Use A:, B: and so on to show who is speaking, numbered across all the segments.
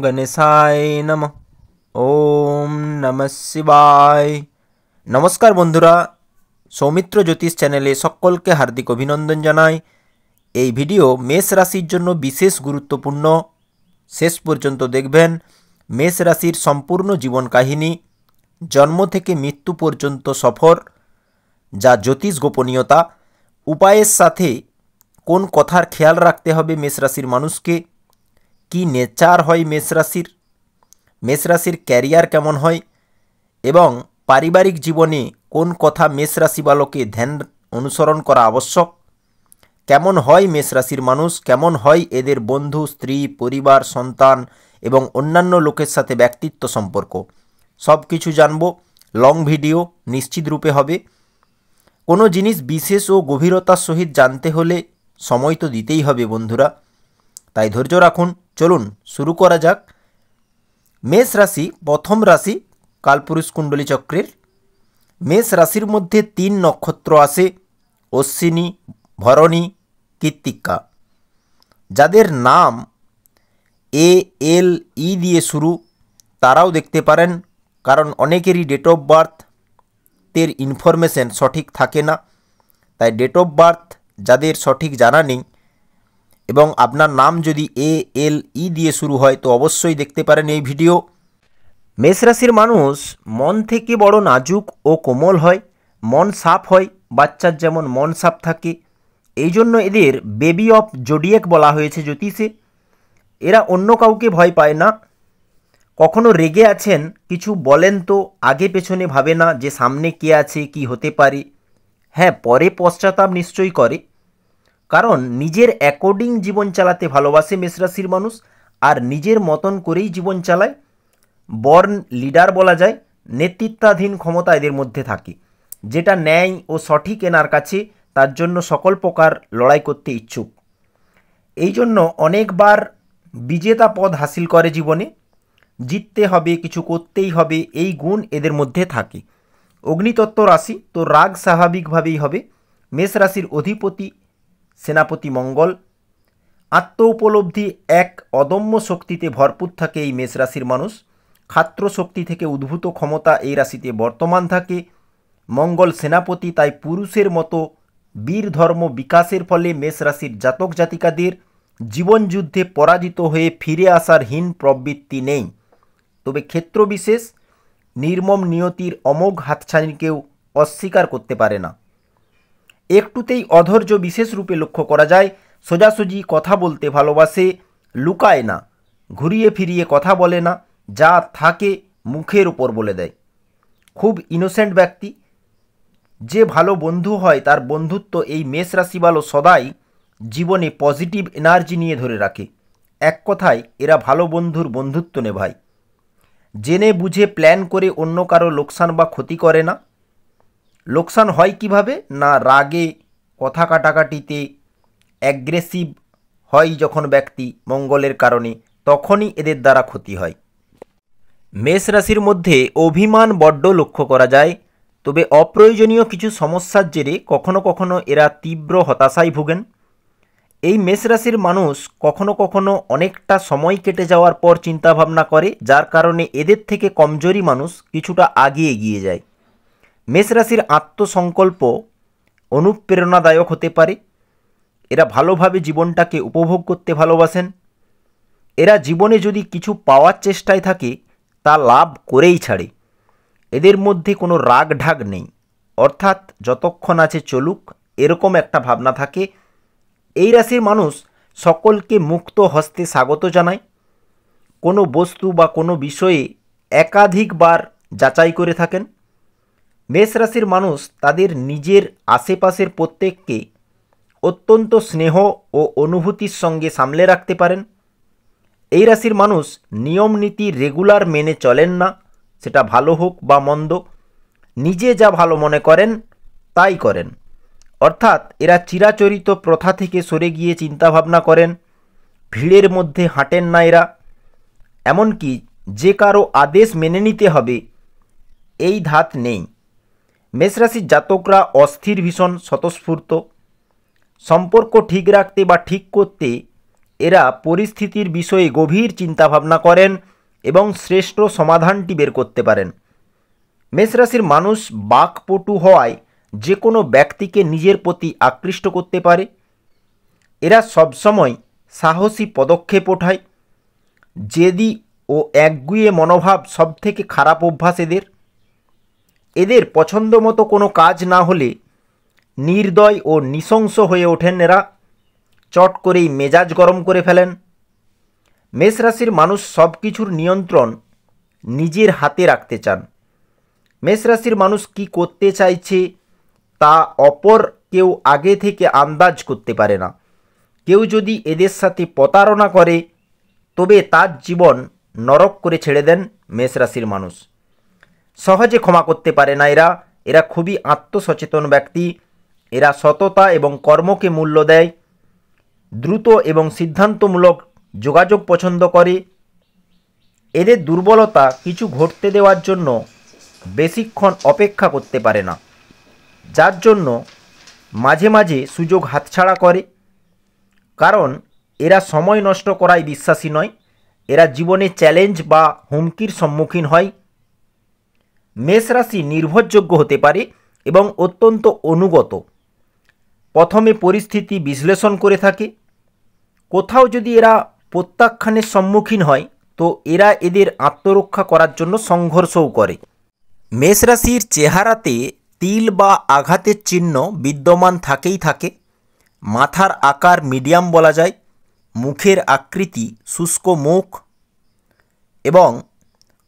A: গণেশায় নমঃ। ওম নমঃ শিবায়। নমস্কার বন্ধুরা, সৌমিত্র জ্যোতিষ চ্যানেলে সকলকে হার্দিক অভিনন্দন জানাই। এই ভিডিও মেষ রাশির জন্য বিশেষ গুরুত্বপূর্ণ। শেষ পর্যন্ত দেখবেন মেষ রাশির সম্পূর্ণ জীবন কাহিনী, জন্ম থেকে মৃত্যু পর্যন্ত সফর, যা জ্যোতিষ গোপনীয়তা, উপায়ের সাথে কোন কথার খেয়াল রাখতে হবে মেষ রাশির মানুষকে, কি নেচার হয় মেষ রাশির ক্যারিয়ার কেমন হয় এবং পারিবারিক জীবনে কোন কথা মেষ রাশিবালকে ধ্যান অনুসরণ করা আবশ্যক, কেমন হয় মেষ রাশির মানুষ, কেমন হয় এদের বন্ধু, স্ত্রী, পরিবার, সন্তান এবং অন্যান্য লোকের সাথে ব্যক্তিত্ব সম্পর্ক, সব কিছু জানব। লং ভিডিও নিশ্চিত রূপে হবে। কোনো জিনিস বিশেষ ও গভীরতার সহিত জানতে হলে সময় তো দিতেই হবে বন্ধুরা, তাই ধৈর্য রাখুন। চলুন শুরু করা যাক। মেষ রাশি প্রথম রাশি কালপুরুষ কুণ্ডলী চক্রের। মেষ রাশির মধ্যে 3 নক্ষত্র আছে: অশ্বিনী, ভরণী, কৃত্তিকা। যাদের নাম ALE দিয়ে শুরু তারাও দেখতে পারেন, কারণ অনেকেরই ডেট অফ বার্থের ইনফরমেশন সঠিক থাকে না। তাই ডেট অফ বার্থ যাদের সঠিক জানা নেই এবং আপনার নাম যদি ALE দিয়ে শুরু হয় তো অবশ্যই দেখতে পারেন এই ভিডিও। মেষ রাশির মানুষ মন থেকে বড় নাজুক ও কোমল হয়, মন সাফ হয়, বাচ্চার যেমন মন সাফ থাকে। এই জন্য এদের বেবি অফ জোডিয়াক বলা হয়েছে জ্যোতিষে। এরা অন্য কাউকে ভয় পায় না। কখনো রেগে আছেন, কিছু বলেন তো আগে পেছনে ভাবে না যে সামনে কে আছে, কি হতে পারে। হ্যাঁ, পরে পশ্চাতাপ নিশ্চয়ই করে, কারণ নিজের অ্যাকর্ডিং জীবন চালাতে ভালোবাসে মেষ রাশির মানুষ, আর নিজের মতন করেই জীবন চালায়। বর্ন লিডার বলা যায়। নেতৃত্বাধীন ক্ষমতা এদের মধ্যে থাকে, যেটা ন্যায় ও সঠিক এনার কাছে, তার জন্য সকল প্রকার লড়াই করতে ইচ্ছুক। এই জন্য অনেকবার বিজেতা পদ হাসিল করে জীবনে। জিততে হবে, কিছু করতেই হবে, এই গুণ এদের মধ্যে থাকে। অগ্নিতত্ত্ব রাশি, তো রাগ স্বাভাবিকভাবেই হবে। মেষ রাশির অধিপতি সেনাপতি মঙ্গল। আত্ম উপলব্ধি এক অদম্য শক্তিতে ভরপুর থাকে এই মেষ রাশির মানুষ। ক্ষাত্র শক্তি থেকে উদ্ভূত ক্ষমতা এই রাশিতে বর্তমান থাকে। মঙ্গল সেনাপতি, তাই পুরুষের মতো বীর ধর্ম বিকাশের ফলে মেষ রাশির জাতক জাতিকাদের জীবনযুদ্ধে পরাজিত হয়ে ফিরে আসার হীন প্রবৃত্তি নেই। তবে ক্ষেত্রবিশেষ নির্মম নিয়তির অমোঘ হাতছানিকেও অস্বীকার করতে পারে না। একটুতেই অধৈর্য বিশেষ রূপে লক্ষ্য করা যায়। সোজাসুজি কথা বলতে ভালোবাসে, লুকায় না, ঘুরিয়ে ফিরিয়ে কথা বলে না, যা থাকে মুখের উপর বলে দেয়। খুব ইনোসেন্ট ব্যক্তি। যে ভালো বন্ধু হয় তার বন্ধুত্ব এই মেষ রাশিওয়ালা সদাই জীবনে পজিটিভ এনার্জি নিয়ে ধরে রাখে। এক কথায় এরা ভালো বন্ধুর বন্ধুত্ব নেভায়। জেনে বুঝে প্ল্যান করে অন্য কারো লোকসান বা ক্ষতি করে না। লোকসান হয় কিভাবে না, রাগে, কথা কাটাকাটিতে অ্যাগ্রেসিভ হয় যখন ব্যক্তি মঙ্গলের কারণে, তখনই এদের দ্বারা ক্ষতি হয়। মেষ রাশির মধ্যে অভিমান বড্ড লক্ষ্য করা যায়। তবে অপ্রয়োজনীয় কিছু সমস্যার জেরে কখনো কখনো এরা তীব্র হতাশায় ভোগেন। এই মেষ রাশির মানুষ কখনো কখনো অনেকটা সময় কেটে যাওয়ার পর চিন্তাভাবনা করে, যার কারণে এদের থেকে কমজোরি মানুষ কিছুটা আগে এগিয়ে যায়। মেষ রাশির আত্মসংকল্প অনুপ্রেরণাদায়ক হতে পারে। এরা ভালোভাবে জীবনটাকে উপভোগ করতে ভালোবাসেন। এরা জীবনে যদি কিছু পাওয়ার চেষ্টায় থাকে তা লাভ করেই ছাড়ে। এদের মধ্যে কোনো রাগ ঢাক নেই, অর্থাৎ যতক্ষণ আছে চলুক, এরকম একটা ভাবনা থাকে। এই রাশির মানুষ সকলকে মুক্ত হস্তে স্বাগত জানায়। কোনো বস্তু বা কোনো বিষয়ে একাধিকবার যাচাই করে থাকেন। মেষ রাশির মানুষ তাদের নিজের আশেপাশের প্রত্যেককে অত্যন্ত স্নেহ ও অনুভূতির সঙ্গে সামলে রাখতে পারেন। এই রাশির মানুষ নিয়ম নীতি রেগুলার মেনে চলেন না, সেটা ভালো হোক বা মন্দ। নিজে যা ভালো মনে করেন তাই করেন, অর্থাৎ এরা চিরাচরিত প্রথা থেকে সরে গিয়ে চিন্তাভাবনা করেন। ভিড়ের মধ্যে হাঁটেন না এরা, এমনকি যে কারো আদেশ মেনে নিতে হবে এই ধাত নেই। মেষরাশির জাতকরা অস্থির, ভীষণ স্বতঃস্ফূর্ত। সম্পর্ক ঠিক রাখতে বা ঠিক করতে এরা পরিস্থিতির বিষয়ে গভীর চিন্তাভাবনা করেন এবং শ্রেষ্ঠ সমাধানটি বের করতে পারেন। মেষ রাশির মানুষ বাকপটু হওয়ায় যে কোনো ব্যক্তিকে নিজের প্রতি আকৃষ্ট করতে পারে। এরা সবসময় সাহসী পদক্ষেপ ওঠায়। জেদি ও একগুঁয়ে মনোভাব সবথেকে খারাপ অভ্যাস এদের। এদের পছন্দ মতো কোনো কাজ না হলে নির্দয় ও নৃশংস হয়ে ওঠেন এরা, চট করেই মেজাজ গরম করে ফেলেন। মেষ রাশির মানুষ সব কিছুর নিয়ন্ত্রণ নিজের হাতে রাখতে চান। মেষ রাশির মানুষ কী করতে চাইছে তা অপর কেউ আগে থেকে আন্দাজ করতে পারে না। কেউ যদি এদের সাথে প্রতারণা করে তবে তার জীবন নরক করে ছেড়ে দেন মেষ রাশির মানুষ। সহজে ক্ষমা করতে পারে না এরা। এরা খুবই আত্মসচেতন ব্যক্তি। এরা সততা এবং কর্মকে মূল্য দেয়। দ্রুত এবং সিদ্ধান্তমূলক যোগাযোগ পছন্দ করে। এদের দুর্বলতা কিছু ঘটতে দেওয়ার জন্য বেশিক্ষণ অপেক্ষা করতে পারে না, যার জন্য মাঝে মাঝে সুযোগ হাতছাড়া করে। কারণ এরা সময় নষ্ট করায় বিশ্বাসী নয়। এরা জীবনে চ্যালেঞ্জ বা হুমকির সম্মুখীন হয়। মেষ রাশি নির্ভরযোগ্য হতে পারে এবং অত্যন্ত অনুগত। প্রথমে পরিস্থিতি বিশ্লেষণ করে থাকে। কোথাও যদি এরা প্রত্যাখ্যানের সম্মুখীন হয় তো এরা এদের আত্মরক্ষা করার জন্য সংঘর্ষও করে। মেষ রাশির চেহারাতে তিল বা আঘাতের চিহ্ন বিদ্যমান থাকে। মাথার আকার মিডিয়াম বলা যায়। মুখের আকৃতি শুষ্ক মুখ এবং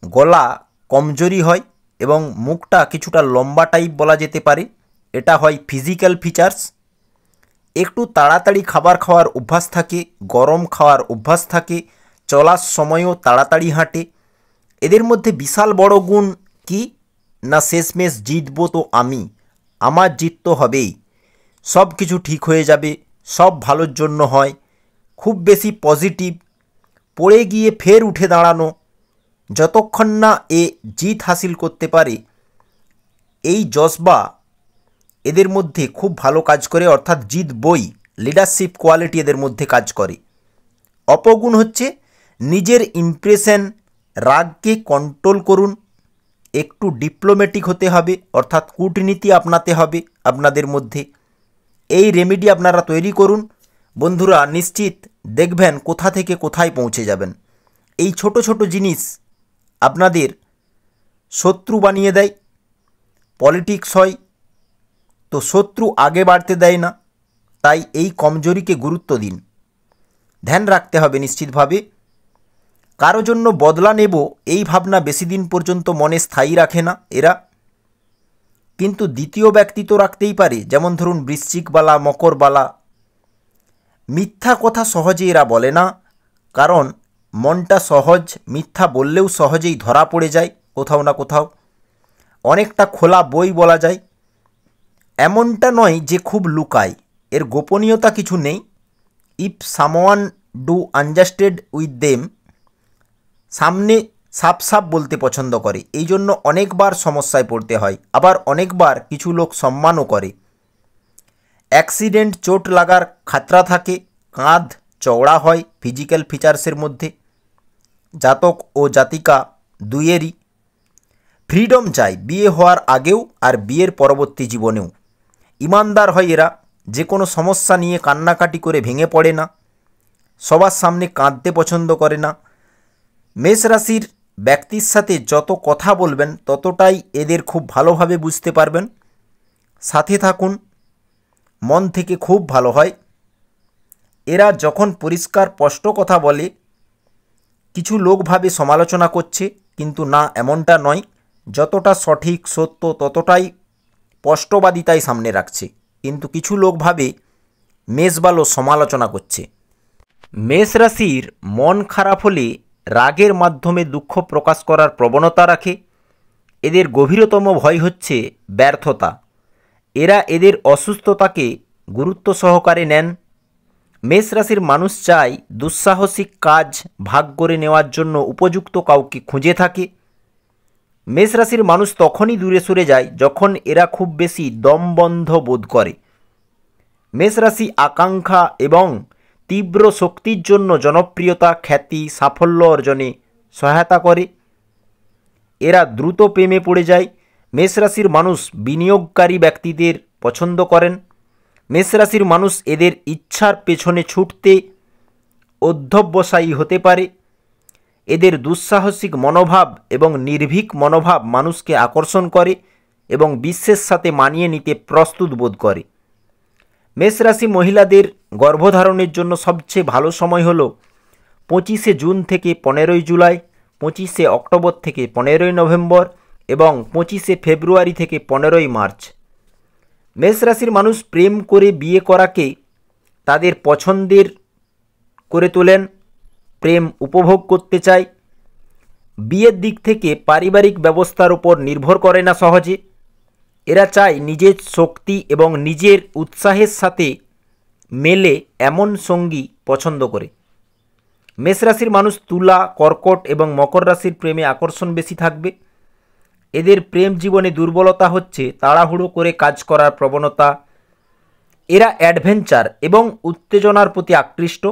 A: গলা কমজোরি হয় এবং মুখটা কিছুটা লম্বা টাইপ বলা যেতে পারে। এটা হয় ফিজিক্যাল ফিচার্স। একটু তাড়াতাড়ি খাবার খাওয়ার অভ্যাস থাকে, গরম খাওয়ার অভ্যাস থাকে, চলার সময়ও তাড়াতাড়ি হাঁটে। এদের মধ্যে বিশাল বড় গুণ কি না, শেষমেশ জিতবো তো আমি, আমার জিত তো হবেই, সব কিছু ঠিক হয়ে যাবে, সব ভালোর জন্য হয়, খুব বেশি পজিটিভ, পড়ে গিয়ে ফের উঠে দাঁড়ানো। যতক্ষণ না এ জিত হাসিল করতে পারে এই জজবা এদের মধ্যে খুব ভালো কাজ করে, অর্থাৎ জিতবই, লিডারশিপ কোয়ালিটি এদের মধ্যে কাজ করে। অপগুণ হচ্ছে নিজের ইমপ্রেশন, রাগকে কন্ট্রোল করুন, একটু ডিপ্লোম্যাটিক হতে হবে, অর্থাৎ কূটনীতি আপনাতে হবে আপনাদের মধ্যে। এই রেমেডি আপনারা তৈরি করুন বন্ধুরা, নিশ্চিত দেখবেন কোথা থেকে কোথায় পৌঁছে যাবেন। এই ছোট ছোট জিনিস আপনাদের শত্রু বানিয়ে দেয়। পলিটিক্স হয় তো শত্রু আগে বাড়তে দেয় না, তাই এই কমজোরিকে গুরুত্ব দিন। ধ্যান রাখতে হবে নিশ্চিতভাবে। কারো জন্য বদলা নেব এই ভাবনা বেশি দিন পর্যন্ত মনে স্থায়ী রাখে না এরা। কিন্তু দ্বিতীয় ব্যক্তি তো রাখতেই পারে, যেমন ধরুন বৃশ্চিকবালা, মকরবালা। মিথ্যা কথা সহজে এরা বলে না, কারণ মনটা সহজ, মিথ্যা বললেও সহজেই ধরা পড়ে যায় কোথাও না কোথাও। অনেকটা খোলা বই বলা যায়। এমনটা নয় যে খুব লুকায়, এর গোপনীয়তা কিছু নেই। If someone do unadjusted with them, সামনে সাপ সাপ বলতে পছন্দ করে, এই জন্য অনেকবার সমস্যায় পড়তে হয়। আবার অনেকবার কিছু লোক সম্মানও করে। অ্যাক্সিডেন্ট, চোট লাগার খাতরা থাকে। কাঁধ চওড়া হয় ফিজিক্যাল ফিচার্সের মধ্যে। জাতক ও জাতিকা দুইয়েরই। ফ্রিডম চাই বিয়ে হওয়ার আগেও আর বিয়ের পরবর্তী জীবনেও। ইমানদার হয় এরা, যে কোনো সমস্যা নিয়ে কান্নাকাটি করে ভেঙে পড়ে না। সবার সামনে কাঁদতে পছন্দ করে না। মেষ রাশির ব্যক্তির সাথে যত কথা বলবেন ততটাই এদের খুব ভালোভাবে বুঝতে পারবেন। সাথে থাকুন, মন থেকে খুব ভালো হয়। এরা যখন পরিষ্কার স্পষ্ট কথা বলে কিছু লোক ভাবে সমালোচনা করছে, কিন্তু না, এমনটা নয়। যতটা সঠিক সত্য ততটাই স্পষ্টবাদিতাই সামনে রাখছে, কিন্তু কিছু লোক ভাবে মেষ ভালো সমালোচনা করছে। মেষ রাশির মন খারাপ হলে রাগের মাধ্যমে দুঃখ প্রকাশ করার প্রবণতা রাখে। এদের গভীরতম ভয় হচ্ছে ব্যর্থতা। এরা এদের অসুস্থতাকে গুরুত্ব সহকারে নেন। মেষ রাশির মানুষ চায় দুঃসাহসিক কাজ ভাগ করে নেওয়ার জন্য উপযুক্ত কাউকে খুঁজে থাকে। মেষ রাশির মানুষ তখনই দূরে সরে যায় যখন এরা খুব বেশি দমবন্ধ বোধ করে। মেষ রাশি আকাঙ্ক্ষা এবং তীব্র শক্তির জন্য জনপ্রিয়তা, খ্যাতি, সাফল্য অর্জনে সহায়তা করে। এরা দ্রুত প্রেমে পড়ে যায়। মেষ রাশির মানুষ বিনিয়োগকারী ব্যক্তিদের পছন্দ করেন। মেষ রাশির মানুষ এদের ইচ্ছার পেছনে ছুটতে অধ্যবসায়ী হতে পারে। এদের দুঃসাহসিক মনোভাব এবং নির্ভীক মনোভাব মানুষকে আকর্ষণ করে এবং বিশ্বের সাথে মানিয়ে নিতে প্রস্তুত বোধ করে। মেষ রাশি মহিলাদের গর্ভধারণের জন্য সবচেয়ে ভালো সময় হল 25শে জুন থেকে 15ই জুলাই, 25শে অক্টোবর থেকে 15ই নভেম্বর এবং 25শে ফেব্রুয়ারি থেকে 15ই মার্চ। মেষ রাশির মানুষ প্রেম করে বিয়ে করাকে তাদের পছন্দের করে তোলেন, প্রেম উপভোগ করতে চায়। বিয়ের দিক থেকে পারিবারিক ব্যবস্থার উপর নির্ভর করে না সহজে। এরা চায় নিজের শক্তি এবং নিজের উৎসাহের সাথে মেলে এমন সঙ্গী পছন্দ করে। মেষ রাশির মানুষ তুলা, কর্কট এবং মকর রাশির প্রেমে আকর্ষণ বেশি থাকবে। এদের প্রেম জীবনে দুর্বলতা হচ্ছে তাড়াহুড়ো করে কাজ করার প্রবণতা। এরা অ্যাডভেঞ্চার এবং উত্তেজনার প্রতি আকৃষ্ট।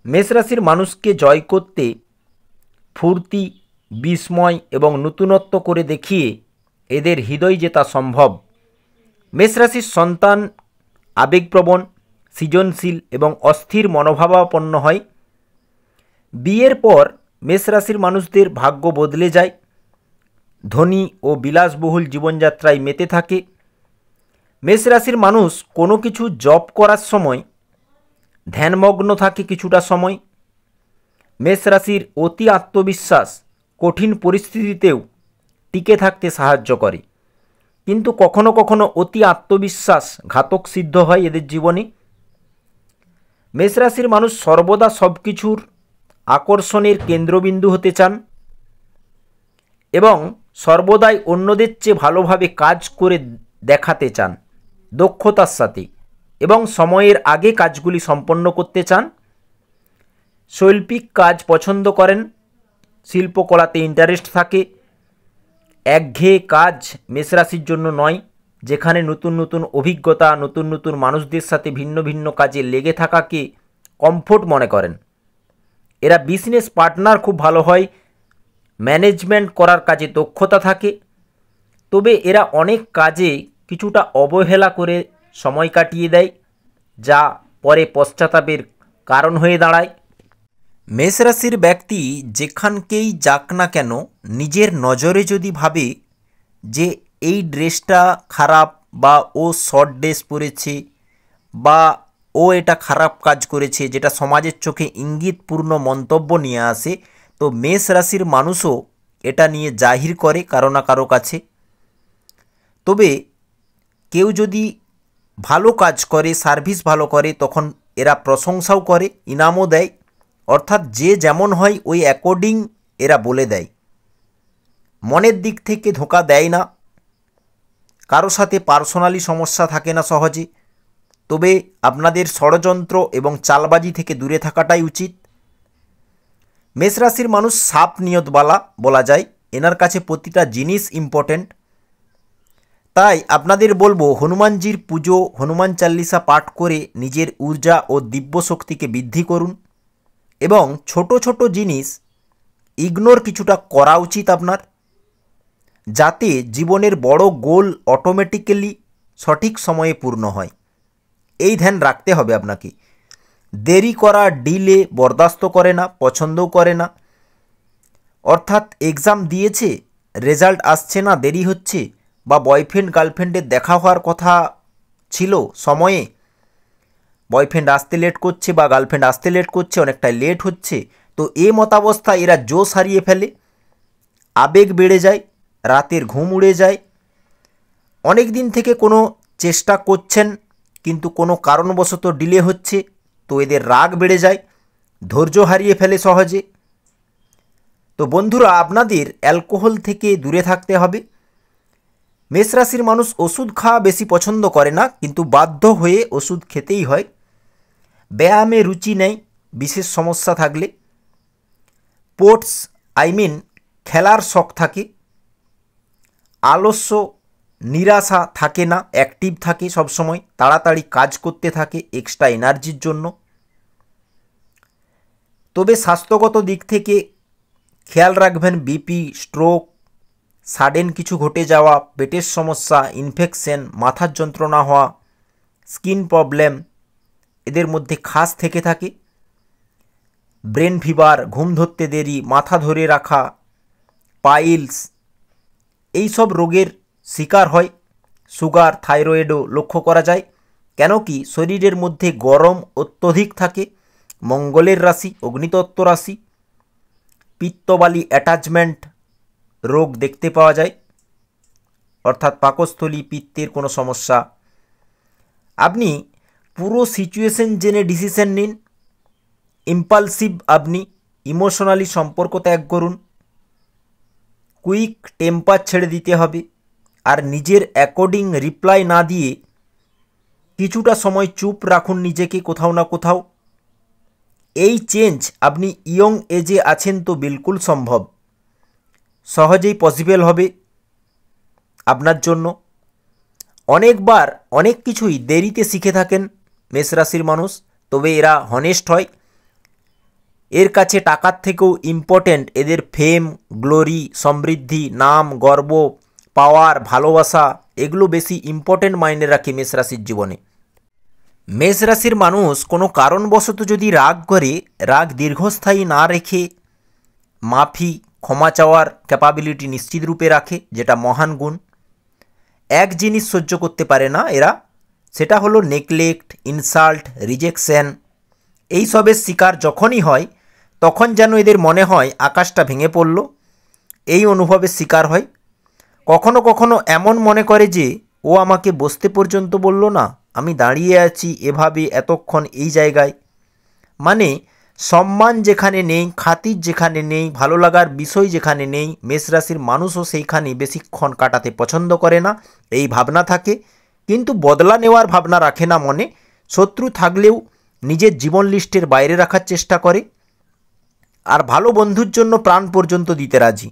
A: মেষ রাশির মানুষকে জয় করতে ফুর্তি, বিস্ময় এবং নতুনত্ব করে দেখিয়ে এদের হৃদয় জেতা সম্ভব। মেষ রাশির সন্তান আবেগপ্রবণ, সৃজনশীল এবং অস্থির মনোভাবাপন্ন হয়। বিয়ের পর মেষ রাশির মানুষদের ভাগ্য বদলে যায়। ধনী ও বিলাসবহুল জীবনযাত্রায় মেতে থাকে। মেষ রাশির মানুষ কোনো কিছু জব করার সময় ধ্যানমগ্ন থাকে কিছুটা সময়। মেষ রাশির অতি আত্মবিশ্বাস কঠিন পরিস্থিতিতেও টিকে থাকতে সাহায্য করে, কিন্তু কখনো কখনো অতি আত্মবিশ্বাস ঘাতক সিদ্ধ হয় এদের জীবনে। মেষ রাশির মানুষ সর্বদা সব কিছুর আকর্ষণের কেন্দ্রবিন্দু হতে চান এবং সর্বদাই অন্যদের চেয়ে ভালোভাবে কাজ করে দেখাতে চান দক্ষতার সাথে, এবং সময়ের আগে কাজগুলি সম্পন্ন করতে চান। শৈল্পিক কাজ পছন্দ করেন, শিল্পকলাতে ইন্টারেস্ট থাকে। একঘেয়ে কাজ মেষ রাশির জন্য নয়, যেখানে নতুন নতুন অভিজ্ঞতা, নতুন নতুন মানুষদের সাথে ভিন্ন ভিন্ন কাজে লেগে থাকাকে কমফোর্ট মনে করেন। এরা বিজনেস পার্টনার খুব ভালো হয়। ম্যানেজমেন্ট করার কাজে দক্ষতা থাকে, তবে এরা অনেক কাজে কিছুটা অবহেলা করে সময় কাটিয়ে দেয়, যা পরে পশ্চাতাপের কারণ হয়ে দাঁড়ায়। মেষ রাশির ব্যক্তি যেখানকেই যাক না কেন, নিজের নজরে যদি ভাবে যে এই ড্রেসটা খারাপ, বা ও শর্ট ড্রেস পরেছে, বা ও এটা খারাপ কাজ করেছে, যেটা সমাজের চোখে ইঙ্গিতপূর্ণ মন্তব্য নিয়ে আসে, তো মেষ রাশির মানুষও এটা নিয়ে জাহির করে কারো না কারো কাছে। তবে কেউ যদি ভালো কাজ করে, সার্ভিস ভালো করে, তখন এরা প্রশংসাও করে, ইনামও দেয়। অর্থাৎ যে যেমন হয় ওই অ্যাকর্ডিং এরা বলে দেয়। মনের দিক থেকে ধোঁকা দেয় না, কারো সাথে পার্সোনালি সমস্যা থাকে না সহজে। তবে আপনাদের ষড়যন্ত্র এবং চালবাজি থেকে দূরে থাকাটাই উচিত। মেষ রাশির মানুষ সাপ নিয়তবালা বলা যায়, এনার কাছে প্রতিটা জিনিস ইম্পর্ট্যান্ট। তাই আপনাদের বলবো, হনুমানজির পুজো, হনুমান চাল্লিশা পাঠ করে নিজের ঊর্জা ও দিব্য শক্তিকে বৃদ্ধি করুন, এবং ছোট ছোট জিনিস ইগনোর কিছুটা করা উচিত আপনার, যাতে জীবনের বড় গোল অটোমেটিক্যালি সঠিক সময়ে পূর্ণ হয়। এই ধ্যান রাখতে হবে আপনাকে। দেরি করা, ডিলে বরদাস্ত করে না, পছন্দও করে না। অর্থাৎ এক্সাম দিয়েছে, রেজাল্ট আসছে না, দেরি হচ্ছে, বা বয়ফ্রেন্ড গার্লফ্রেন্ডের দেখা হওয়ার কথা ছিল সময়ে, বয়ফ্রেন্ড আসতে লেট করছে বা গার্লফ্রেন্ড আসতে লেট করছে, অনেকটাই লেট হচ্ছে, তো এই মতাবস্থায় এরা জোশ হারিয়ে ফেলে, আবেগ বেড়ে যায়, রাতের ঘুম উড়ে যায়। অনেক দিন থেকে কোনো চেষ্টা করছেন কিন্তু কোনো কারণবশত ডিলে হচ্ছে, তো এদের রাগ বেড়ে যায়, ধৈর্য হারিয়ে ফেলে সহজে। তো বন্ধুরা, আপনাদের অ্যালকোহল থেকে দূরে থাকতে হবে। মেষ রাশির মানুষ ওষুধ খাওয়া বেশি পছন্দ করে না, কিন্তু বাধ্য হয়ে ওষুধ খেতেই হয়। ব্যায়ামে রুচি নেই বিশেষ সমস্যা থাকলে। স্পোর্টস খেলার শখ থাকে। আলস্য, নিরাশা থাকে না, অ্যাক্টিভ থাকে সবসময়, তাড়াতাড়ি কাজ করতে থাকে এক্সট্রা এনার্জির জন্য। তবে স্বাস্থ্যগত দিক থেকে খেয়াল রাখবেন বিপি, স্ট্রোক, সাডেন কিছু ঘটে যাওয়া, পেটের সমস্যা, ইনফেকশন, মাথার যন্ত্রণা হওয়া, স্কিন প্রবলেম এদের মধ্যে খাস থেকে থাকে। ব্রেন ফিভার, ঘুম ধরতে দেরি, মাথা ধরে রাখা, পাইলস এই সব রোগের শিকার হয়। সুগার, থাইরয়েডও লক্ষ্য করা যায়। কেন কি শরীরের মধ্যে গরম অত্যধিক থাকে। মঙ্গলের রাশি অগ্নিতত্ত্ব রাশি, পিত্তবালি অ্যাটাচমেন্ট রোগ দেখতে পাওয়া যায়, অর্থাৎ পাকস্থলী পিত্তের কোনো সমস্যা। আপনি পুরো সিচুয়েশন জেনে ডিসিশন নিন। ইম্পালসিভ আপনি, ইমোশনালি সম্পর্ক ত্যাগ করুন। কুইক টেম্পার ছেড়ে দিতে হবে। আর নিজের অ্যাকর্ডিং রিপ্লাই না দিয়ে কিছুটা সময় চুপ রাখুন নিজেকে কোথাও না কোথাও। এই চেঞ্জ আপনি ইয়ং এজে আছেন তো বিলকুল সম্ভব, সহজেই পসিবল হবে আপনার জন্য। অনেকবার অনেক কিছুই দেরিতে শিখে থাকেন মেষ রাশির মানুষ, তবে এরা হনেস্ট হয়। এর কাছে টাকার থেকেও ইম্পর্ট্যান্ট এদের ফেম, গ্লোরি, সমৃদ্ধি, নাম, গর্ব, পাওয়ার, ভালোবাসা এগুলো বেশি ইম্পর্ট্যান্ট মাইনে রাখে মেষ রাশির জীবনে। মেষ রাশির মানুষ কোনো কারণবশত যদি রাগ করে, রাগ দীর্ঘস্থায়ী না রেখে মাফি, ক্ষমা চাওয়ার ক্যাপাবিলিটি নিশ্চিত রূপে রাখে, যেটা মহান গুণ। এক জিনিস সহ্য করতে পারে না এরা, সেটা হলো নেগলেক্ট, ইনসাল্ট, রিজেকশন। এইসবের শিকার যখনই হয় তখন যেন এদের মনে হয় আকাশটা ভেঙে পড়ল, এই অনুভবের শিকার হয়। কখনো কখনো এমন মনে করে যে ও আমাকে বসতে পর্যন্ত বলল না, আমি দাঁড়িয়ে আছি এভাবে এতক্ষণ এই জায়গায়। মানে সম্মান যেখানে নেই, খাতির যেখানে নেই, ভালো লাগার বিষয় যেখানে নেই, মেষ রাশির মানুষও সেইখানে বেশিক্ষণ কাটাতে পছন্দ করে না, এই ভাবনা থাকে। কিন্তু বদলা নেওয়ার ভাবনা রাখে না মনে। শত্রু থাকলেও নিজের জীবন লিস্টের বাইরে রাখার চেষ্টা করে। আর ভালো বন্ধুর জন্য প্রাণ পর্যন্ত দিতে রাজি।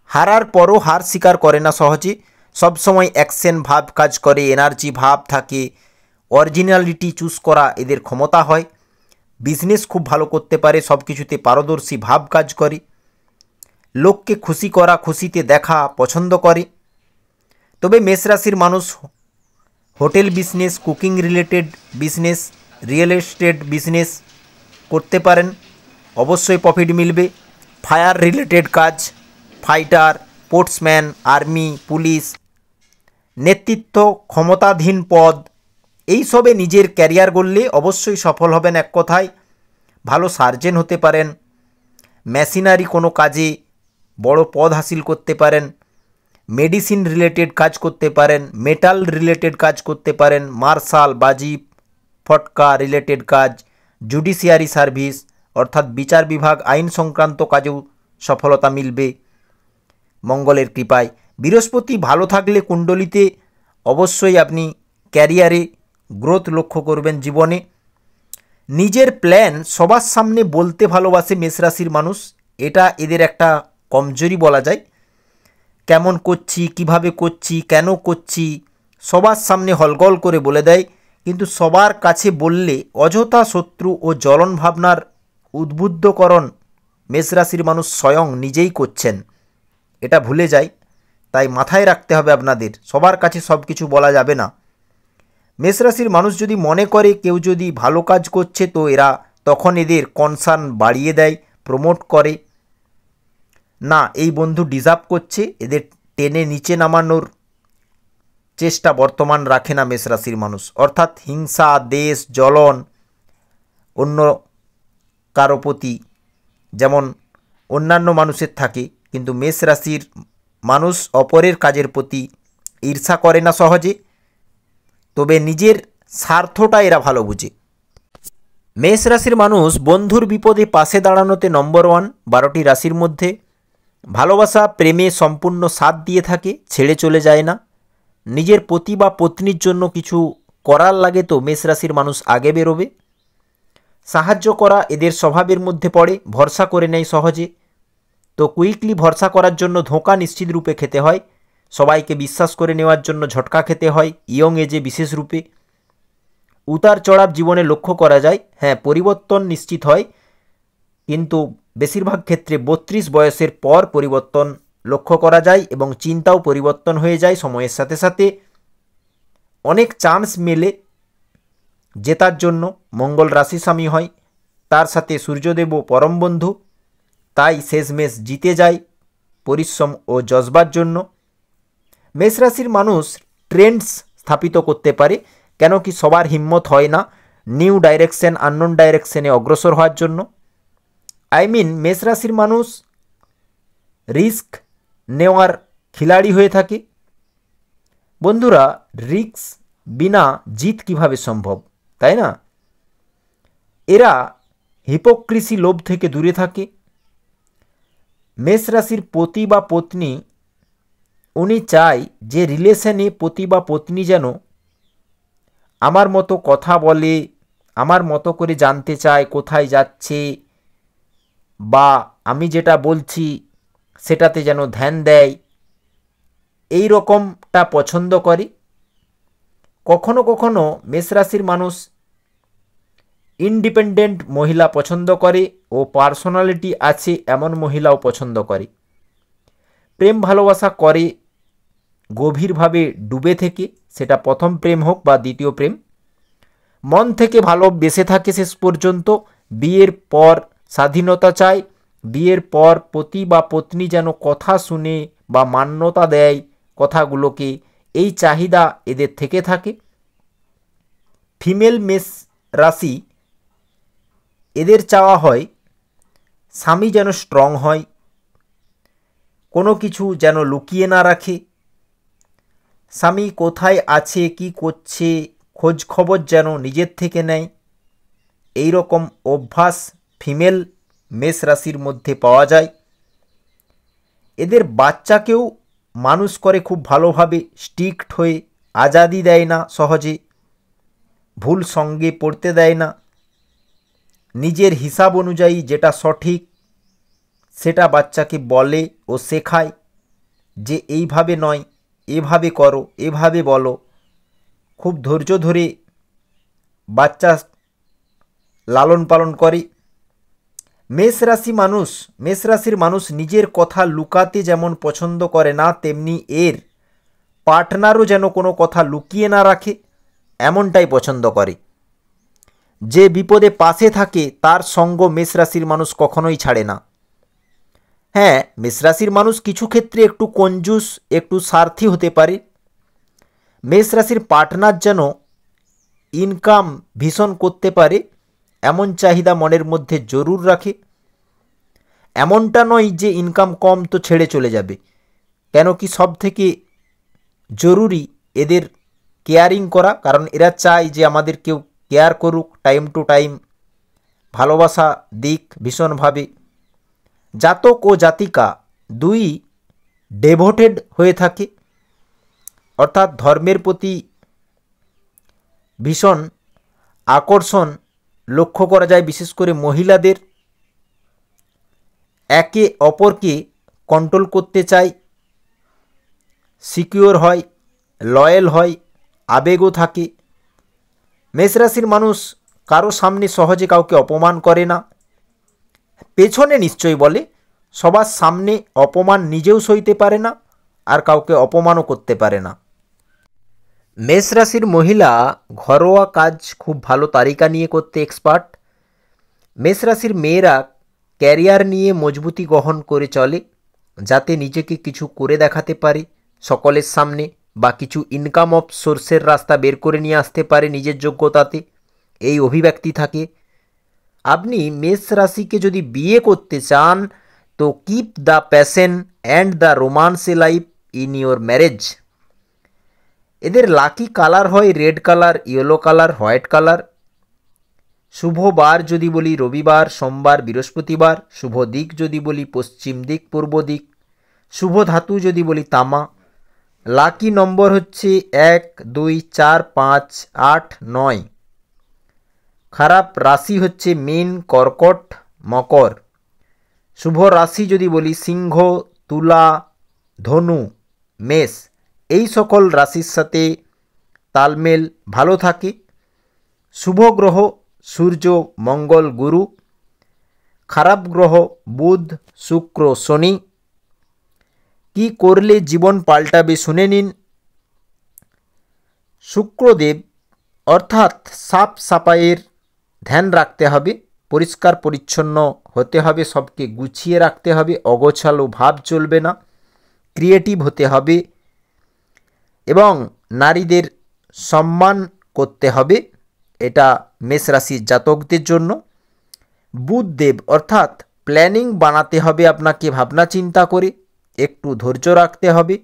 A: হারার পরও হার স্বীকার করে না সহজে, সবসময় অ্যাকশন ভাব কাজ করে, এনার্জি ভাব থাকে, অরিজিনালিটি চুজ করা এদের ক্ষমতা হয়। বিজনেস খুব ভালো করতে পারে, সব কিছুতে পারদর্শী ভাব কাজ করে। লোককে খুশি করা, খুশিতে দেখা পছন্দ করে। তবে মেষ রাশির মানুষ hotel business, cooking related business, real estate business করতে পারেন, অবশ্যই প্রফিট মিলবে। ফায়ার রিলেটেড কাজ, ফাইটার, স্পোর্টসম্যান, আর্মি, পুলিশ, নেতৃত্ব, ক্ষমতাধীন পদ এইসবে নিজের ক্যারিয়ার গড়লে অবশ্যই সফল হবেন। এক কথায় ভালো সার্জেন হতে পারেন, মেশিনারি কোনো কাজে বড় পদ হাসিল করতে পারেন, মেডিসিন রিলেটেড কাজ করতে পারেন, মেটাল রিলেটেড কাজ করতে পারেন, মার্শাল, বাজি, ফটকা রিলেটেড কাজ, জুডিশিয়ারি সার্ভিস অর্থাৎ বিচার বিভাগ, আইন সংক্রান্ত কাজেও সফলতা মিলবে মঙ্গলের কৃপায়। বৃহস্পতি ভালো থাকলে কুণ্ডলিতে অবশ্যই আপনি ক্যারিয়ারে গ্রোথ লক্ষ্য করবেন জীবনে। নিজের প্ল্যান সবার সামনে বলতে ভালোবাসে মেষ রাশির মানুষ, এটা এদের একটা কমজোরি বলা যায়। কেমন করছি, কিভাবে করছি, কেন করছি সবার সামনে হলগল করে বলে দেয়, কিন্তু সবার কাছে বললে অযথা শত্রু ও জ্বলন ভাবনার উদ্বুদ্ধকরণ মেষ রাশির মানুষ স্বয়ং নিজেই করছেন, এটা ভুলে যায়। তাই মাথায় রাখতে হবে আপনাদের, সবার কাছে সব কিছু বলা যাবে না। মেষ রাশির মানুষ যদি মনে করে কেউ যদি ভালো কাজ করছে তো এরা তখন এদের কনসার্ন বাড়িয়ে দেয়, প্রমোট করে, না এই বন্ধু ডিজার্ভ করছে, এদের টেনে নিচে নামানোর চেষ্টা বর্তমান রাখে না মেষ রাশির মানুষ। অর্থাৎ হিংসা, দেশ, জ্বলন অন্য কারো প্রতি যেমন অন্যান্য মানুষের থাকে, কিন্তু মেষ রাশির মানুষ অপরের কাজের প্রতি ঈর্ষা করে না সহজে, তবে নিজের স্বার্থটা এরা ভালো বুঝে। মেষ রাশির মানুষ বন্ধুর বিপদে পাশে দাঁড়ানোতে নম্বর 1 12টি রাশির মধ্যে। ভালোবাসা প্রেমে সম্পূর্ণ সাথ দিয়ে থাকে, ছেড়ে চলে যায় না। নিজের পতি বা পত্নীর জন্য কিছু করার লাগে তো মেষ রাশির মানুষ আগে বেরোবে। সাহায্য করা এদের স্বভাবের মধ্যে পড়ে, ভরসা করে নেয় সহজে। তো কুইকলি ভরসা করার জন্য ধোঁকা নিশ্চিত রূপে খেতে হয়, সবাইকে বিশ্বাস করে নেওয়ার জন্য ঝটকা খেতে হয় ইয়ং এজে বিশেষ রূপে। উতার চড়াব জীবনে লক্ষ্য করা যায়, হ্যাঁ পরিবর্তন নিশ্চিত হয়, কিন্তু বেশিরভাগ ক্ষেত্রে 32 বয়সের পর পরিবর্তন লক্ষ্য করা যায় এবং চিন্তাও পরিবর্তন হয়ে যায় সময়ের সাথে সাথে। অনেক চান্স মেলে জেতার জন্য, মঙ্গল রাশি স্বামী হয়, তার সাথে সূর্যদেবও পরম বন্ধু, তাই শেষমেশ জিতে যায় পরিশ্রম ও জজবার জন্য। মেষ রাশির মানুষ ট্রেন্ডস স্থাপিত করতে পারে, কেন কি সবার হিম্মত হয় না নিউ ডাইরেকশন আননোন ডাইরেকশনে অগ্রসর হওয়ার জন্য। মেষ রাশির মানুষ রিস্ক নেওয়ার খিলাড়ি হয়ে থাকে। বন্ধুরা, রিস্ক বিনা জিত কিভাবে সম্ভব, তাই না? এরা হিপোক্রিসি লোভ থেকে দূরে থাকে। মেষ রাশির পতি বা পত্নী উনি চায় যে রিলেশনে পতি বা পত্নী যেন আমার মতো কথা বলে, আমার মতো করে জানতে চায় কোথায় যাচ্ছে, বা আমি যেটা বলছি সেটাতে যেন ধ্যান দেয়, এই রকমটা পছন্দ করে। কখনো কখনো মেষ রাশির মানুষ ইন্ডিপেন্ডেন্ট মহিলা পছন্দ করে ও পার্সোনালিটি আছে এমন মহিলাও পছন্দ করে। প্রেম ভালোবাসা করে গভীরভাবে ডুবে থেকে, সেটা প্রথম প্রেম হোক বা দ্বিতীয় প্রেম, মন থেকে ভালোবেসে থাকে শেষ পর্যন্ত। বিয়ের পর স্বাধীনতা চায়, বিয়ের পর পতি বা পত্নী যেন কথা শুনে বা মান্যতা দেয় কথাগুলোকে, এই চাহিদা এদের থেকে থাকে। ফিমেল মেষ রাশি এদের চাওয়া হয় স্বামী যেন স্ট্রং হয়, কোনো কিছু যেন লুকিয়ে না রাখে, স্বামী কোথায় আছে কি করছে খোঁজ খবর যেন নিজের থেকে নেয়। এই রকম অভ্যাস ফিমেল মেষ রাশির মধ্যে পাওয়া যায়। এদের বাচ্চাকেও মানুষ করে খুব ভালোভাবে, স্ট্রিক্ট হয়ে, আজাদি দেয় না সহজে, ভুল সঙ্গে পড়তে দেয় না, নিজের হিসাব অনুযায়ী যেটা সঠিক সেটা বাচ্চাকে বলে ও শেখায় যে এইভাবে নয়, এভাবে করো, এভাবে বলো। খুব ধৈর্য ধরে বাচ্চা লালন পালন করে। মেষ রাশির মানুষ নিজের কথা লুকাতে যেমন পছন্দ করে না, তেমনি এর পার্টনারও যেন কোনো কথা লুকিয়ে না রাখে এমনটাই পছন্দ করে। যে বিপদে পাশে থাকে তার সঙ্গ মেষ রাশির মানুষ কখনোই ছাড়ে না। হ্যাঁ, মেষ রাশির মানুষ কিছু ক্ষেত্রে একটু কঞ্জুস, একটু স্বার্থী হতে পারে। মেষ রাশির পার্টনার যেন ইনকাম ভীষণ করতে পারে এমন চাহিদা মনের মধ্যে জরুর রাখে। এমনটা নয় যে ইনকাম কম তো ছেড়ে চলে যাবে, কেন কি সব থেকে জরুরি এদের কেয়ারিং করা, কারণ এরা চায় যে আমাদের কেউ কেয়ার করুক, টাইম টু টাইম ভালোবাসা দিক ভীষণভাবে। জাতক ও জাতিকা দুই ডেভোটেড হয়ে থাকে, অর্থাৎ ধর্মের প্রতি ভীষণ আকর্ষণ লক্ষ্য করা যায়, বিশেষ করে মহিলাদের। একে অপরকে কন্ট্রোল করতে চায়, সিকিউর হয়, লয়াল হয়, আবেগও থাকে। মেষ রাশির মানুষ কারো সামনে সহজে কাউকে অপমান করে না, পেছনে নিশ্চয়ই বলে, সবার সামনে অপমান নিজেও সইতে পারে না আর কাউকে অপমানও করতে পারে না। মেষ রাশির মহিলা ঘরোয়া কাজ খুব ভালো তালিকা নিয়ে করতে এক্সপার্ট। মেষ রাশির মেয়েরা ক্যারিয়ার নিয়ে মজবুতি গ্রহণ করে চলে, যাতে নিজেকে কিছু করে দেখাতে পারে সকলের সামনে, বা কিছু ইনকাম অফ সোর্সের রাস্তা বের করে নিয়ে আসতে পারে নিজের যোগ্যতাতে, এই অভিব্যক্তি থাকে। আপনি মেষ রাশিকে যদি বিয়ে করতে চান তো keep the passion and the romance alive in your marriage. এদের লাকি কালার হয় red colour, yellow colour, white colour. শুভ বার যদি বলি রবিবার, সোমবার, বৃহস্পতিবার। শুভ দিক যদি বলি পশ্চিম দিক, পূর্ব দিক। শুভ ধাতু যদি বলি তামা। লাকি নম্বর হচ্ছে 1, 2, 4, 5, 8, 9। খারাপ রাশি হচ্ছে মীন, কর্কট, মকর। শুভ রাশি যদি বলি সিংহ, তুলা, ধনু, মেষ। এই সকল রাশির সাথে তালমেল ভালো থাকে। শুভ গ্রহ সূর্য, মঙ্গল, গুরু। খারাপ গ্রহ বুধ, শুক্র, শনি। কি করলে জীবন পাল্টাবে শুনে নিন। শুক্রদেব অর্থাৎ সাফ সাফাইয়ের ধ্যান রাখতে হবে, পরিষ্কার পরিচ্ছন্ন হতে হবে, সবকে গুছিয়ে রাখতে হবে, অগোছালো ভাব চলবে না, ক্রিয়েটিভ হতে হবে এবং নারীদের সম্মান করতে হবে। এটা মেষ রাশির জাতকদের জন্য। বুধদেব অর্থাৎ প্ল্যানিং বানাতে হবে আপনাকে ভাবনা চিন্তা করে, একটু ধৈর্য রাখতে হবে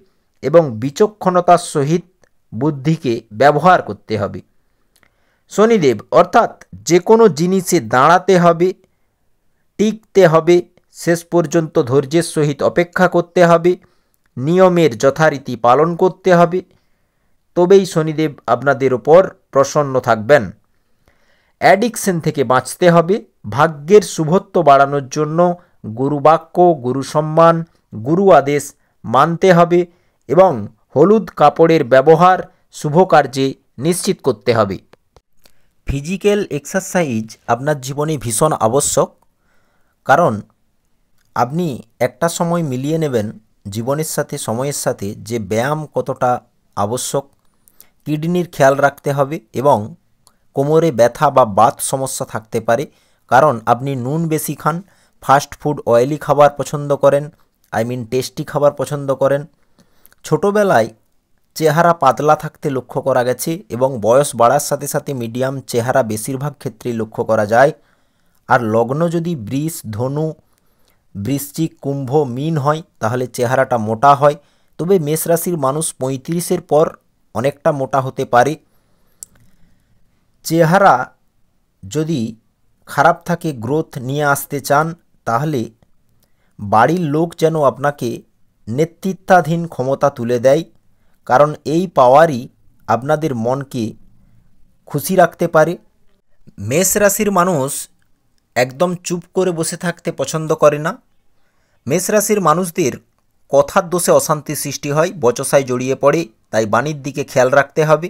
A: এবং বিচক্ষণতার সহিত বুদ্ধিকে ব্যবহার করতে হবে। শনিদেব অর্থাৎ যে কোনো জিনিসে দাঁড়াতে হবে, টিকতে হবে, শেষ পর্যন্ত ধৈর্যের সহিত অপেক্ষা করতে হবে, নিয়মের যথারীতি পালন করতে হবে, তবেই শনিদেব আপনাদের ওপর প্রসন্ন থাকবেন। অ্যাডিকশন থেকে বাঁচতে হবে, ভাগ্যের শুভত্ব বাড়ানোর জন্য গুরুবাক্য, গুরু সম্মান, গুরু আদেশ মানতে হবে এবং হলুদ কাপড়ের ব্যবহার শুভ কার্যে নিশ্চিত করতে হবে। ফিজিক্যাল এক্সারসাইজ আপনার জীবনে ভীষণ আবশ্যক, কারণ আপনি একটা সময় মিলিয়ে নেবেন জীবনের সাথে, সময়ের সাথে, যে ব্যায়াম কতটা আবশ্যক। কিডনির খেয়াল রাখতে হবে এবং কোমরে ব্যথা বা বাত সমস্যা থাকতে পারে, কারণ আপনি নুন বেশি খান, ফাস্ট ফুড, অয়েলি খাবার পছন্দ করেন, টেস্টি খাবার পছন্দ করেন। ছোটোবেলায় চেহারা পাতলা থাকতে লক্ষ্য করা গেছে এবং বয়স বাড়ার সাথে সাথে মিডিয়াম চেহারা বেশিরভাগ ক্ষেত্রেই লক্ষ্য করা যায়। আর লগ্ন যদি বৃষ, ধনু, বৃশ্চিক, কুম্ভ, মীন হয় তাহলে চেহারাটা মোটা হয়। তবে মেষ রাশির মানুষ 35-এর পর অনেকটা মোটা হতে পারে। চেহারা যদি খারাপ থাকে, গ্রোথ নিয়ে আসতে চান, তাহলে বাড়ির লোক যেন আপনাকে নেতৃত্বাধীন ক্ষমতা তুলে দেয়, কারণ এই পাওয়ারই আপনাদের মনকে খুশি রাখতে পারে। মেষ রাশির মানুষ একদম চুপ করে বসে থাকতে পছন্দ করে না। মেষ রাশির মানুষদের কথার দোষে অশান্তি সৃষ্টি হয়, বচসায় জড়িয়ে পড়ে, তাই বাণীর দিকে খেয়াল রাখতে হবে।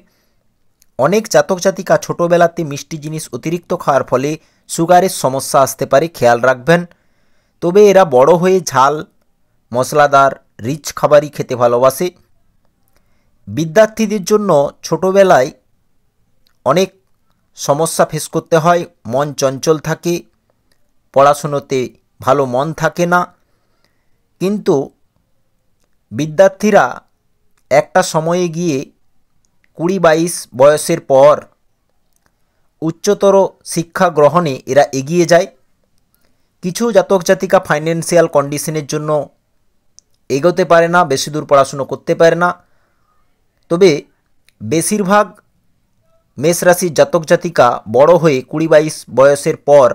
A: অনেক জাতক জাতিকা ছোটোবেলাতে মিষ্টি জিনিস অতিরিক্ত খাওয়ার ফলে সুগারের সমস্যা আসতে পারে, খেয়াল রাখবেন। তবে এরা বড় হয়ে ঝাল, মশলাদার, রিচ খাবারই খেতে ভালোবাসে। বিদ্যার্থীদের জন্য ছোটোবেলায় অনেক সমস্যা ফেস করতে হয়, মন চঞ্চল থাকে, পড়াশুনোতে ভালো মন থাকে না। কিন্তু বিদ্যার্থীরা একটা সময়ে গিয়ে 20-22 বয়সের পর উচ্চতর শিক্ষা গ্রহণে এরা এগিয়ে যায়। কিছু জাতক জাতিকা ফাইন্যান্সিয়াল কন্ডিশনের জন্য এগোতে পারে না, বেশি দূর পড়াশুনো করতে পারে না। তবে বেশিরভাগ মেষ রাশির জাতক জাতিকা বড় হয়ে 20-22 বয়সের পর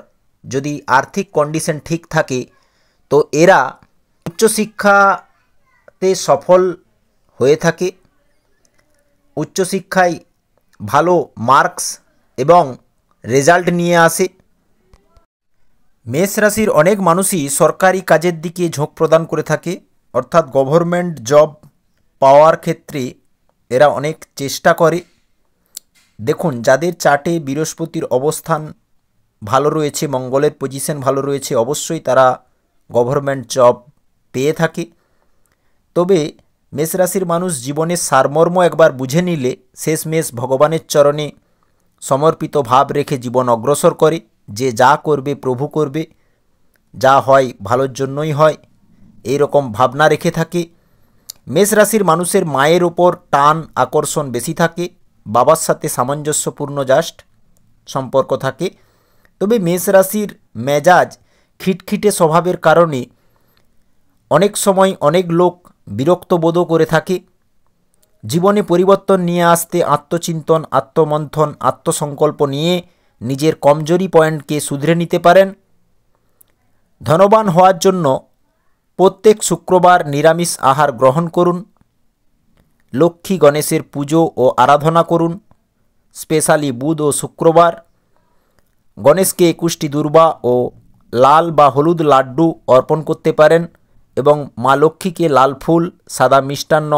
A: যদি আর্থিক কন্ডিশন ঠিক থাকে তো এরা উচ্চশিক্ষাতে সফল হয়ে থাকে, উচ্চশিক্ষায় ভালো মার্কস এবং রেজাল্ট নিয়ে আসে। মেষ রাশির অনেক মানুষই সরকারি কাজের দিকে ঝোঁক প্রদান করে থাকে, অর্থাৎ গভর্নমেন্ট জব পাওয়ার ক্ষেত্রে এরা অনেক চেষ্টা করে। দেখুন, যাদের চার্টে বৃহস্পতির অবস্থান ভালো রয়েছে, মঙ্গলের পজিশন ভালো রয়েছে, অবশ্যই তারা গভর্নমেন্ট জব পেয়ে থাকে। তবে মেষ রাশির মানুষ জীবনের সারমর্ম একবার বুঝে নিলে শেষমেশ ভগবানের চরণে সমর্পিত ভাব রেখে জীবন অগ্রসর করে, যে যা করবে প্রভু করবে, যা হয় ভালোর জন্যই হয়, এই রকম ভাবনা রেখে থাকে। মেষ রাশির মানুষের মায়ের ওপর টান আকর্ষণ বেশি থাকে, বাবার সাথে সামঞ্জস্যপূর্ণ জাস্ট সম্পর্ক থাকে। তবে মেষ রাশির মেজাজ খিটখিটে স্বভাবের কারণে অনেক সময় অনেক লোক বিরক্ত বোধও করে থাকে। জীবনে পরিবর্তন নিয়ে আসতে আত্মচিন্তন, আত্মমন্থন, আত্মসংকল্প নিয়ে নিজের কমজোরি পয়েন্টকে শুধরে নিতে পারেন। ধনবান হওয়ার জন্য প্রত্যেক শুক্রবার নিরামিষ আহার গ্রহণ করুন, লক্ষ্মী গণেশের পুজো ও আরাধনা করুন, স্পেশালি বুধ ও শুক্রবার। গণেশকে 21টি দুর্বা ও লাল বা হলুদ লাড্ডু অর্পণ করতে পারেন এবং মা লক্ষ্মীকে লাল ফুল, সাদা মিষ্টান্ন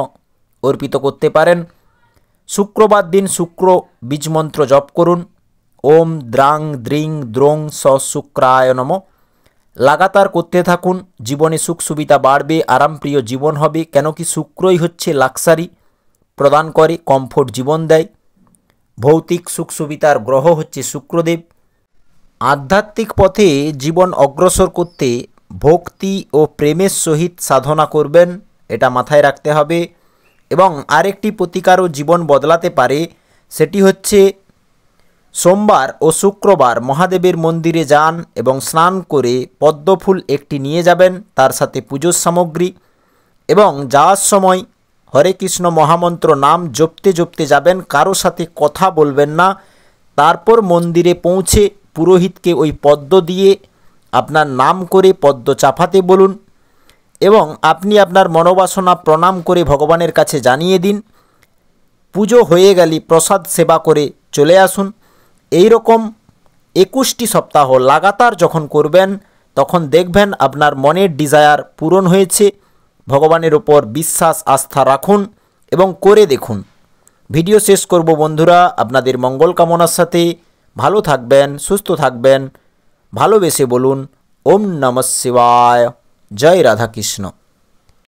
A: অর্পিত করতে পারেন। শুক্রবার দিন শুক্র বীজমন্ত্র জপ করুন, ওম দ্রাং দ্রিং দ্রোং স শুক্রায় নমঃ। লাগাতার করতে থাকুন, জীবনে সুখ সুবিধা বাড়বে, আরামপ্রিয় জীবন হবে। কেন কি শুক্রই হচ্ছে লাক্সারি প্রদান করে, কমফোর্ট জীবন দেয়। ভৌতিক সুখ সুবিধার গ্রহ হচ্ছে শুক্রদেব। আধ্যাত্মিক পথে জীবন অগ্রসর করতে ভক্তি ও প্রেমের সহিত সাধনা করবেন, এটা মাথায় রাখতে হবে। এবং আরেকটি প্রতিকারও জীবন বদলাতে পারে, সেটি হচ্ছে সোমবার ও শুক্রবার মহাদেবের মন্দিরে যান এবং স্নান করে পদ্মফুল একটি নিয়ে যাবেন, তার সাথে পুজোর সামগ্রী। এবং যাওয়ার সময় হরে কৃষ্ণ মহামন্ত্র নাম জপতে জপতে যাবেন, কারো সাথে কথা বলবেন না। তারপর মন্দিরে পৌঁছে পুরোহিতকে ওই পদ্ম দিয়ে আপনার নাম করে পদ্ম চাপাতে বলুন এবং আপনি আপনার মনোবাসনা প্রণাম করে ভগবানের কাছে জানিয়ে দিন। পুজো হয়ে গেলে প্রসাদ সেবা করে চলে আসুন। এই রকম 21টি সপ্তাহ লাগাতার যখন করবেন, তখন দেখবেন আপনার মনের ডিজায়ার পূরণ হয়েছে। ভগবানের ওপর বিশ্বাস আস্থা রাখুন এবং করে দেখুন। ভিডিও শেষ করব বন্ধুরা, আপনাদের মঙ্গল কামনার সাথে। ভালো থাকবেন, সুস্থ থাকবেন, ভালোবেসে বলুন ওম নমঃ শিবায়। জয় রাধাকৃষ্ণ।